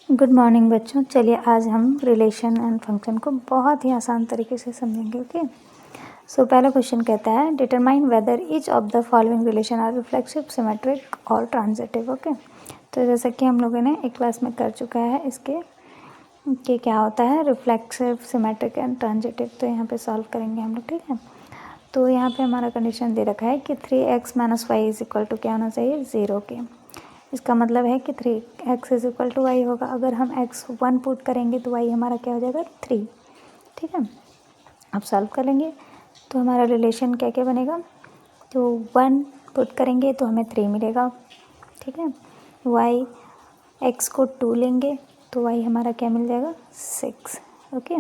Good morning बच्चों। चलिए आज हम रिलेशन एंड फंक्शन को बहुत ही आसान तरीके से समझेंगे। ओके, सो पहला क्वेश्चन कहता है determine whether each of the following relation are reflexive, symmetric और ट्रांजिटिव। ओके, तो जैसा कि हम लोगों ने एक क्लास में कर चुका है इसके कि क्या होता है रिफ्लेक्सिव, सिमेट्रिक एंड ट्रांजिटिव। तो यहाँ पे सॉल्व करेंगे हम लोग, ठीक है। तो यहाँ पे हमारा कंडीशन दे रखा है कि 3x - y is equal to क्या होना चाहिए, 0 के। इसका मतलब है कि 3x is equal to Y होगा। अगर हम x 1 पुट करेंगे तो y हमारा क्या हो जाएगा, 3। ठीक है, अब सॉल्व कर लेंगे तो हमारा रिलेशन क्या क्या बनेगा। तो 1 पुट करेंगे तो हमें 3 मिलेगा। ठीक है, x को 2 लेंगे तो y हमारा क्या मिल जाएगा, 6। Okay,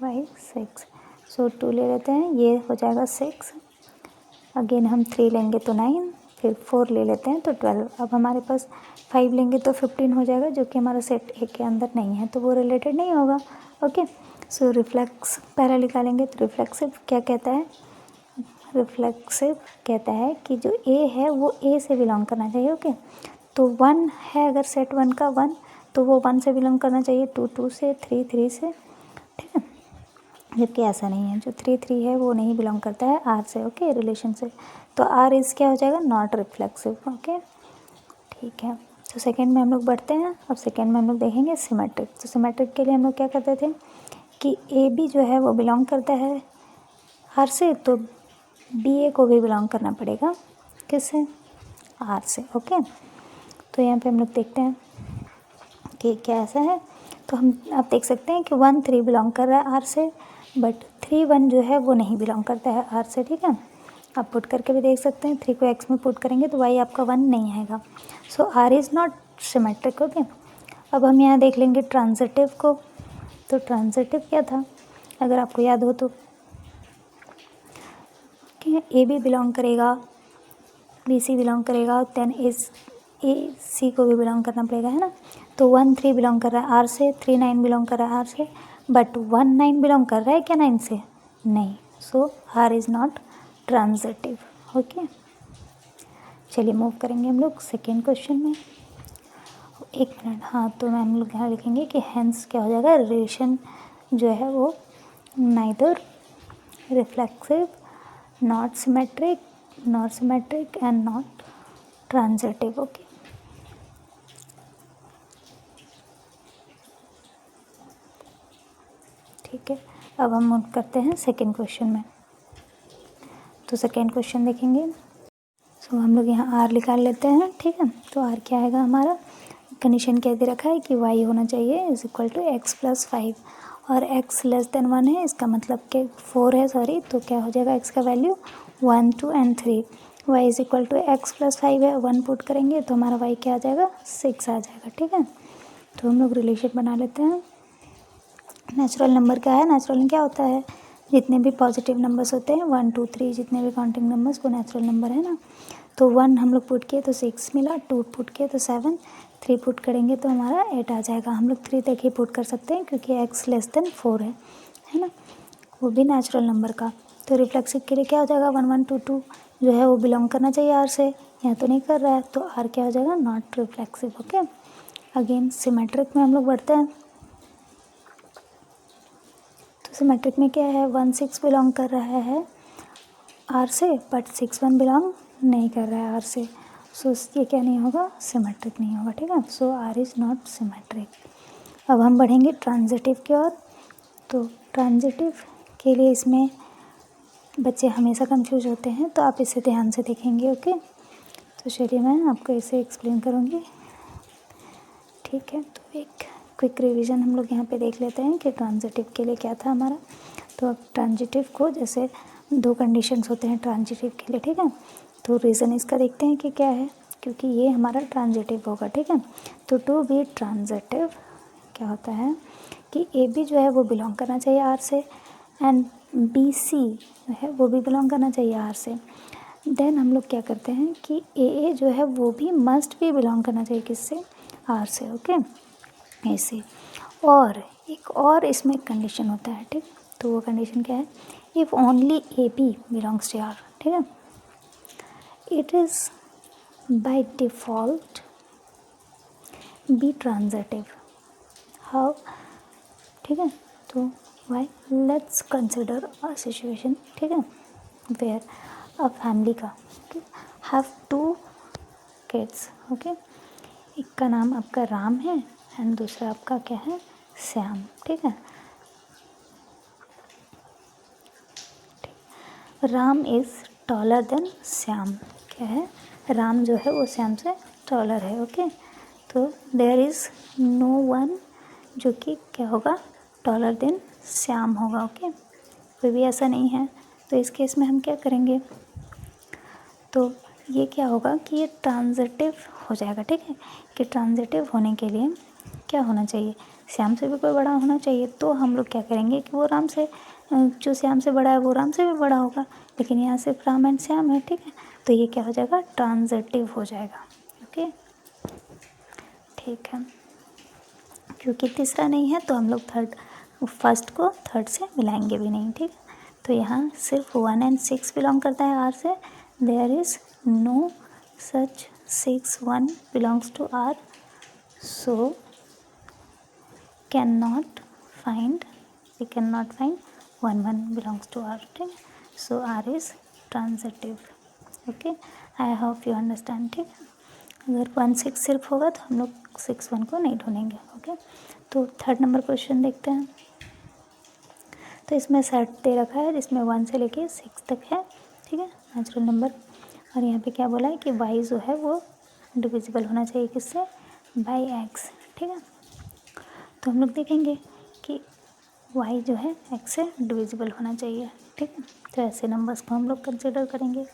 y 6। सो 2 ले लेते हैं, ये हो जाएगा 6। अगेन हम 3 लेंगे तो 9, फिर 4 ले लेते हैं तो 12। अब हमारे पास 5 लेंगे तो 15 हो जाएगा, जो कि हमारा सेट ए के अंदर नहीं है तो वो रिलेटेड नहीं होगा। ओके, सो रिफ्लेक्स पहला निकालेंगे तो रिफ्लेक्सिव क्या कहता है, रिफ्लेक्सिव कहता है कि जो ए है वो ए से बिलोंग करना चाहिए। ओके, तो 1 है, अगर सेट 1 का 1 तो वो 1 से बिलोंग करना चाहिए, 2 2 से, 3 3 से। ठीक है, जबकि ऐसा नहीं है, जो 3 3 है वो नहीं बिलोंग करता है आर से। ओके, रिलेशन से। तो आर इज क्या हो जाएगा, नॉट रिफ्लेक्सिव। ओके, ठीक है। तो सेकंड में हम लोग बढ़ते हैं। अब सेकंड में हम लोग देखेंगे सिमेट्रिक। तो सिमेट्रिक के लिए हम लोग क्या करते थे कि ए बी जो है वो बिलोंग करता है आर से, तो बी ए को भी बिलोंग करना पड़ेगा किससे, आर से। ओके, तो यहाँ पे हम लोग देखते हैं कि क्या ऐसा है। तो हम आप देख सकते हैं कि 1 3 बिलोंग कर रहा है आर से, बट 3 1 जो है वो नहीं बिलोंग करता है आर से। ठीक है, आप पुट करके भी देख सकते हैं। 3 को x में पुट करेंगे तो y आपका 1 नहीं आएगा। So R is not symmetric. Okay, अब हम यहाँ देख लेंगे ट्रांजिटिव को। तो ट्रांजिटिव क्या था, अगर आपको याद हो तो कि ए बी बिलोंग करेगा, बी सी बिलोंग करेगा, देन ए सी को भी बिलोंग करना पड़ेगा, है ना। तो 1 3 बिलोंग कर रहा है आर से, 3 9 बिलोंग कर रहा है आर से, बट 1 9 बिलोंग कर रहा है क्या 9 से, नहीं। So R is not transitive. Okay, चलिए मूव करेंगे हम लोग सेकेंड क्वेश्चन में। एक मिनट, हाँ, तो हम लोग यहाँ लिखेंगे कि हैंस क्या हो जाएगा, रिलेशन जो है वो neither reflexive, not symmetric and not transitive. Okay, ठीक है। अब हम मूव करते हैं सेकेंड क्वेश्चन में। तो सेकेंड क्वेश्चन देखेंगे। सो हम लोग यहाँ आर निकाल लेते हैं। ठीक है, तो आर क्या आएगा, हमारा कंडीशन क्या दे रखा है कि वाई होना चाहिए is equal to X plus 5 और एक्स लेस देन 1 है, इसका मतलब कि 4 है, सॉरी। तो क्या हो जाएगा एक्स का value 1 2 and 3। Y is equal to X plus 5 है, 1 पुट करेंगे तो हमारा वाई क्या आ जाएगा, 6 आ जाएगा। ठीक है, तो हम लोग रिलेशन बना लेते हैं। नेचुरल नंबर क्या है, नेचुरल क्या होता है, जितने भी पॉजिटिव नंबर्स होते हैं 1 2 3, जितने भी काउंटिंग नंबर्स वो नेचुरल नंबर है ना। तो 1 हम लोग पुट किए तो 6 मिला, 2 पुट किए तो 7, 3 पुट करेंगे तो हमारा 8 आ जाएगा। हम लोग 3 तक ही पुट कर सकते हैं क्योंकि x लेस देन 4 है ना, वो भी नेचुरल नंबर का। तो रिफ्लेक्सिव के लिए क्या हो जाएगा, 1 1 2 2 जो है वो बिलोंग करना चाहिए आर से, यहाँ तो नहीं कर रहा है, तो आर क्या हो जाएगा, not reflexive. Okay, again symmetric में हम लोग बढ़ते हैं। तो सिमेट्रिक में क्या है, 1 6 बिलोंग कर रहा है आर से, बट 6 1 बिलोंग नहीं कर रहा है आर से। सो ये क्या नहीं होगा, सिमेट्रिक नहीं होगा। ठीक है, सो आर इज़ नॉट सिमेट्रिक। अब हम बढ़ेंगे ट्रांजिटिव की ओर। तो ट्रांजिटिव के लिए इसमें बच्चे हमेशा कंफ्यूज होते हैं, तो आप इसे ध्यान से देखेंगे। ओके, तो चलिए मैं आपको इसे एक्सप्लेन करूँगी। ठीक है, तो एक क्विक रिवीजन हम लोग यहाँ पे देख लेते हैं कि ट्रांजिटिव के लिए क्या था हमारा। तो अब ट्रांजिटिव को जैसे 2 कंडीशंस होते हैं ट्रांजिटिव के लिए। ठीक है, तो रीज़न इसका देखते हैं कि क्या है, क्योंकि ये हमारा ट्रांजिटिव होगा। ठीक है, तो टू बी ट्रांजिटिव क्या होता है कि ए बी जो है वो बिलोंग करना चाहिए आर से, एंड बी सी जो है वो भी बिलोंग करना चाहिए आर से। देन हम लोग क्या करते हैं कि ए जो है वो भी मस्ट भी बिलोंग करना चाहिए किससे, आर से। ओके, ऐसे। और एक और इसमें कंडीशन होता है। ठीक, तो वो कंडीशन क्या है, if only A B belongs to R. ठीक है, it is by default be transitive. How? ठीक है, तो why, let's consider a situation, ठीक है, वेयर अ फैमिली का हैव 2 किड्स, ओके। एक का नाम आपका राम है एंड दूसरा आपका क्या है, श्याम, ठीक है। Ram is taller than Shyam, क्या है, राम जो है वो श्याम से टॉलर है, ओके। तो देयर इज़ नो वन जो कि क्या होगा, टॉलर देन श्याम होगा, ओके। कोई भी ऐसा नहीं है, तो इस केस में हम क्या करेंगे, तो ये क्या होगा कि ये ट्रांजिटिव हो जाएगा, ठीक है। कि ट्रांजिटिव होने के लिए क्या होना चाहिए, श्याम से भी कोई बड़ा होना चाहिए, तो हम लोग क्या करेंगे कि वो राम से, जो श्याम से बड़ा है वो राम से भी बड़ा होगा, लेकिन यहाँ सिर्फ राम एंड श्याम है, ठीक है। तो ये क्या हो जाएगा, ट्रांजिटिव हो जाएगा, ओके, ठीक है। क्योंकि तीसरा नहीं है तो हम लोग फर्स्ट को थर्ड से मिलाएंगे भी नहीं, ठीक है। तो यहाँ सिर्फ 1 and 6 बिलोंग करता है आर से, there is no such 6 1 belongs to R, so we cannot find 1 1 belongs to R, ठीक है। So R is transitive, okay, I hope you understand, ठीक है। अगर 1 6 सिर्फ होगा तो हम लोग 6 1 को नहीं ढूंढेंगे, ओके। तो थर्ड नंबर क्वेश्चन देखते हैं। तो इसमें सेट दे रखा है जिसमें 1 से लेके 6 तक है, ठीक है, नेचुरल नंबर। और यहाँ पे क्या बोला है कि y जो है वो डिविजिबल होना चाहिए किससे, बाई x, ठीक है। तो हम लोग देखेंगे कि y जो है x से डिविजिबल होना चाहिए, ठीक है। तो ऐसे नंबर्स को हम लोग कंसिडर करेंगे,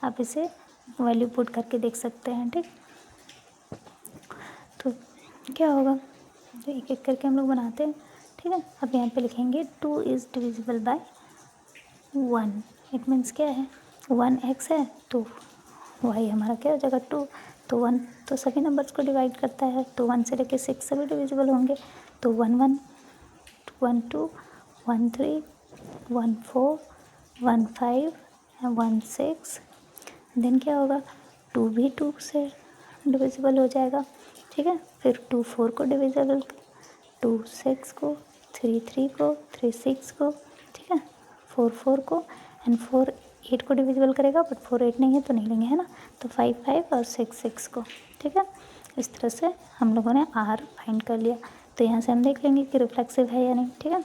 आप इसे वैल्यू पुट करके देख सकते हैं, ठीक। तो क्या होगा, तो एक एक करके हम लोग बनाते हैं, ठीक है। अब यहाँ पे लिखेंगे 2 is divisible by 1, it means क्या है, 1 x है तो y हमारा क्या हो जाएगा 2, तो 1 तो सभी नंबर्स को डिवाइड करता है, तो 1 से लेके 6 सभी डिविजिबल होंगे, तो 1 1 1 2 1 3 1 4 1 5 1 6, देन क्या होगा 2 भी 2 से डिविजिबल हो जाएगा, ठीक है। फिर 2 4 को डिविजिबल, 2 6 को, 3 3 को, 3 6 को, ठीक है, 4 4 को, एंड 4 8 को डिविजिबल करेगा, बट 4 8 नहीं है तो नहीं लेंगे, है ना। तो 5 5 और 6 6 को, ठीक है। इस तरह से हम लोगों ने आर फाइंड कर लिया। तो यहाँ से हम देख लेंगे कि रिफ्लेक्सिव है या नहीं, ठीक है।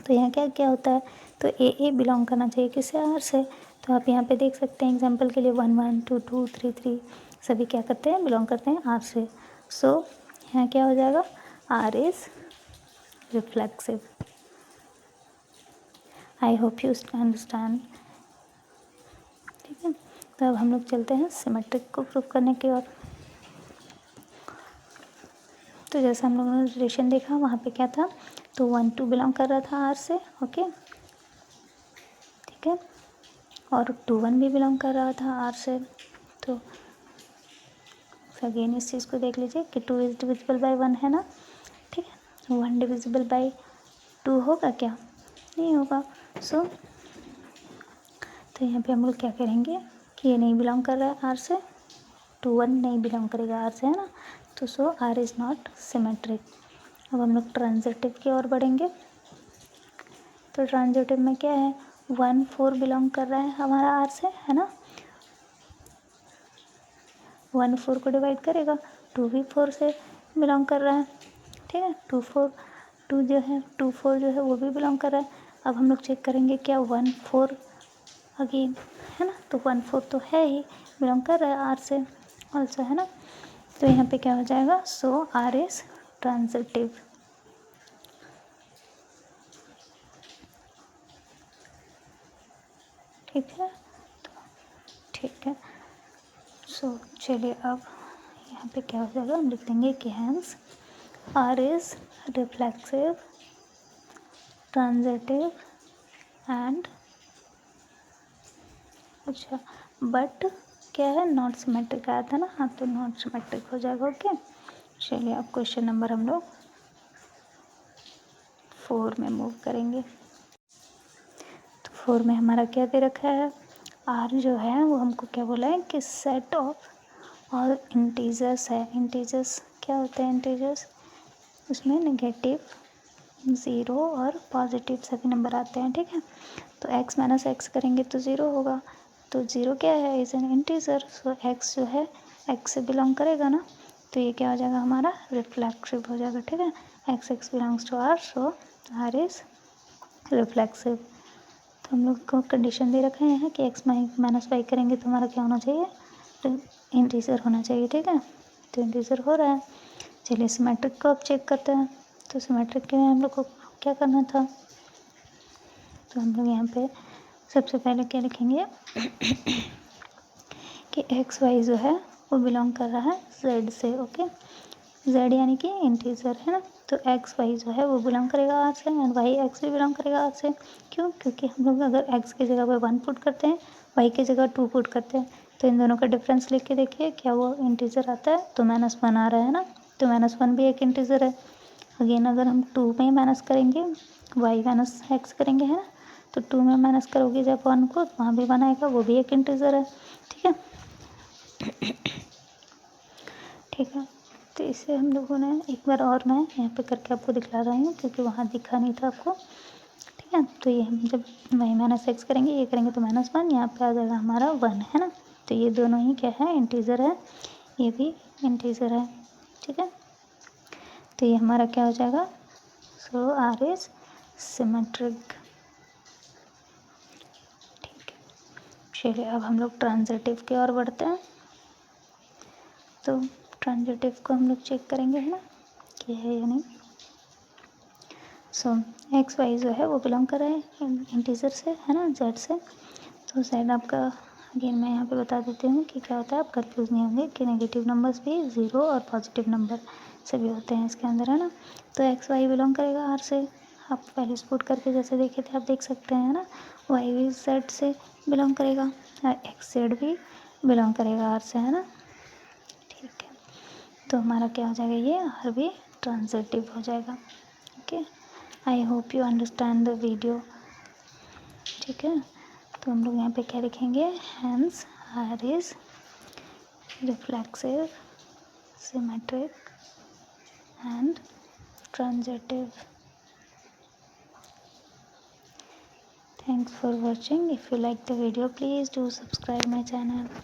तो यहाँ क्या क्या होता है, तो ए बिलोंग करना चाहिए किससे, आर से। तो आप यहाँ पे देख सकते हैं एग्जांपल के लिए 1 1 2 2 3 3 सभी क्या करते हैं, बिलोंग करते हैं आर से। सो यहाँ क्या हो जाएगा, R is reflexive. I hope you understand, ठीक है। तो अब हम लोग चलते हैं सिमेट्रिक को प्रूव करने की ओर। तो जैसे हम लोगों ने रिलेशन देखा वहाँ पे क्या था, तो 1 2 बिलोंग कर रहा था आर से, ओके, ठीक है, और 2 1 भी बिलोंग कर रहा था आर से। तो अगेन इस चीज़ को देख लीजिए कि 2 इज़ डिविजिबल बाय 1 है ना, ठीक है। 1 डिविजिबल बाय 2 होगा क्या, नहीं होगा। सो तो यहाँ पे हम लोग क्या करेंगे कि ये नहीं बिलोंग कर रहा है आर से, 2 1 नहीं बिलोंग करेगा आर से, है ना। तो सो आर इज़ नॉट सिमेट्रिक। अब हम लोग ट्रांजिटिव की ओर बढ़ेंगे। तो ट्रांजिटिव में क्या है, 1 4 बिलोंग कर रहा है हमारा आर से, है ना। 1 4 को डिवाइड करेगा, 2 भी 4 से बिलोंग कर रहा है, ठीक है। 2 4 2 जो है 2 4 जो है वो भी बिलोंग कर रहा है। अब हम लोग चेक करेंगे क्या 1 4 अगेन, है ना। तो 1 4 तो है ही, बिलोंग कर रहा है आर से ऑल्सो, है ना। तो यहाँ पे क्या हो जाएगा, सो आर इज ट्रांजिटिव, ठीक है। तो ठीक है, सो चलिए अब यहाँ पे क्या हो जाएगा, हम लिख देंगे कि hence R is reflexive, transitive and, अच्छा, बट क्या है, नॉट सिमेट्रिक आया था ना, हाँ, तो नॉट सिमेट्रिक हो जाएगा, ओके। चलिए अब क्वेश्चन नंबर हम लोग 4 में मूव करेंगे। तो 4 में हमारा क्या दे रखा है, आर जो है वो हमको क्या बोला है कि सेट ऑफ और इंटीजर्स है, इंटीजर्स क्या होते हैं इंटीजर्स, उसमें नेगेटिव, ज़ीरो और पॉजिटिव सभी नंबर आते हैं, ठीक है। तो x माइनस एक्स करेंगे तो ज़ीरो होगा, तो ज़ीरो क्या है, is an integer, so x जो है x से बिलोंग करेगा ना, तो ये क्या हो जाएगा हमारा रिफ्लेक्सिव हो जाएगा, ठीक है। x belongs to r, so r is reflexive. तो हम लोग को कंडीशन दे रखे हैं कि x माइनस वाई करेंगे तो हमारा क्या होना चाहिए, इंटीजर होना चाहिए, ठीक है। तो इंटीजर हो रहा है। चलिए सिमेट्रिक को अब चेक करते हैं। तो सिमेट्रिक के लिए हम लोग को क्या करना था, तो हम लोग यहाँ पे सबसे पहले क्या लिखेंगे कि एक्स वाई जो है वो बिलोंग कर रहा है जेड से, ओके। जेड यानी कि इंटीजर है ना, तो एक्स वाई जो है वो बिलोंग करेगा आर से, एंड वाई एक्स भी बिलोंग करेगा आर से। क्यों, क्योंकि हम लोग अगर एक्स की जगह पे 1 पुट करते हैं, वाई की जगह 2 पुट करते हैं, तो इन दोनों का डिफरेंस लिख के देखिए क्या वो इंटीजर आता है, तो -1 आ रहा है ना, तो -1 भी एक इंटीजर है। अगेन अगर हम 2 में माइनस करेंगे, वाई माइनस एक्स करेंगे है ना, तो 2 में माइनस करोगे जब 1 को, तो वहाँ भी 1 आएगा, वो भी एक इंटीजर है, ठीक है। ठीक है, तो इसे हम लोगों ने एक बार और मैं यहाँ पे करके आपको दिखला रही हूँ, क्योंकि वहाँ दिखा नहीं था आपको, ठीक है। तो ये हम जब वाई माइनस एक्स करेंगे, ये करेंगे तो -1, यहाँ पे आ जाएगा हमारा 1, है ना। तो ये दोनों ही क्या है, इंटीजर है, ये भी इंटीजर है, ठीक है। तो ये हमारा क्या हो जाएगा, सो आर इज सिमेट्रिक, ठीक है। चलिए अब हम लोग ट्रांजिटिव की ओर बढ़ते हैं। तो ट्रांजिटिव को हम लोग चेक करेंगे, है ना, कि है या नहीं। सो एक्स वाई जो है वो बिलोंग कर रहा है इंटीजर से, है ना, जेड से। तो जेड आपका, अगेन मैं यहाँ पे बता देती हूँ कि क्या होता है, आप कंफ्यूज नहीं होंगे कि नेगेटिव नंबर्स भी ज़ीरो और पॉजिटिव नंबर सभी होते हैं इसके अंदर, है ना। तो एक्स वाई बिलोंग करेगा आर से, आप पहले स्पूट करके जैसे देखे थे आप देख सकते हैं, है ना। वाई भी जेड से बिलोंग करेगा, एक्स जेड भी बिलोंग करेगा आर से, है ना, ठीक है। तो हमारा क्या हो जाएगा, ये आर भी ट्रांजिटिव हो जाएगा, okay. I hope you understand the video, ठीक है। तो हम लोग यहाँ पे क्या लिखेंगे, hence R is reflexive, symmetric and transitive. Thanks for watching. If you like the video, please do subscribe my channel.